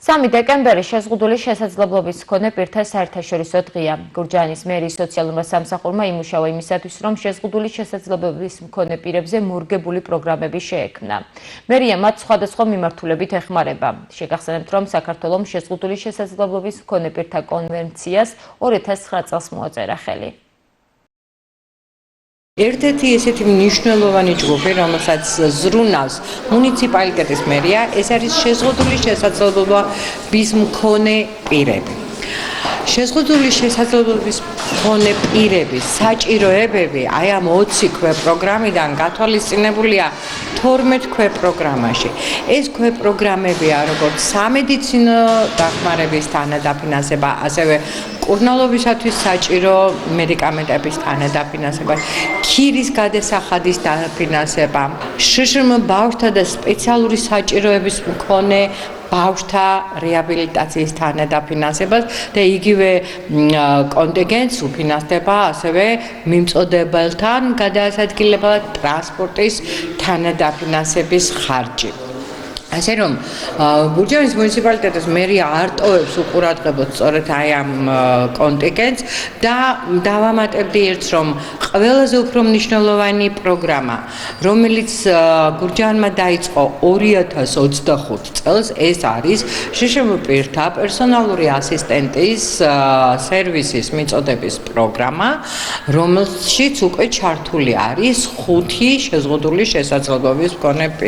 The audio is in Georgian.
3 დეკემბერი შეზღუდული შესაძლებლობის მქონე პირთა საერთაშორისო დღეა. გურჯაანის მერიის სოციალურმა სამსახურმა იმუშავა იმისათვის, რომ შეზღუდული შესაძლებლობის მქონე პირებზე მორგებული პროგრამები შეექმნა. მერია მათ სხვადასხვა მიმართულებით ეხმარება. შეგახსენებთ, რომ საქართველომ შეზღუდული შესაძლებლობის მქონე პირთა კონვენციას 2009 წელს მოაწერა ხელი. ერთ-ერთი ესეთი მნიშვნელოვანი ჯგუფი, რომელსაც ზრუნავს მუნიციპალიტეტის მერია, ეს არის შეზღუდული შესაძლებლობის მქონე პირები. შეზღუდული შესაძლებლობის მქონე პირების საჭიროებები აი ამ 20 ქვეპროგრამიდან გათვალისწინებულია 12 ქვეპროგრამაში. ეს ქვეპროგრამებია როგორც სამედიცინო დახმარების თანადაფინანსება, ასევე კურნალობისათვის საჭირო მედიკამენტების თანადაფინანსება, ქირის გადასახადის დაფინანსება, შშმ ბავშვთა და სპეციალური საჭიროების მქონე ბავშვთა რეაბილიტაციის თანადაფინანსებას და იგივე კონტინგენტს უფინანსდება ასევე მიმწოდებელთან გადაასადგილებლად ტრანსპორტის თანადაფინანსების ხარჯი. ასე რომ გურჯაანის მუნიციპალიტეტის მერია არტოვებს უყურადღებოთ სწორედ აი ამ კონტინგენტს და დავამატებდი ერთს, რომ ყველაზე უფრო მნიშვნელოვანი პროგრამა, რომელიც გურჯაანმა დაიწყო 2025 წელს, ეს არის შშმ პირთა პერსონალური ასისტენტის სერვისის მიწოდების პროგრამა, რომელშიც უკვე ჩართული არის 5 შეზღუდული შესაძლებლობის მქონე პირი.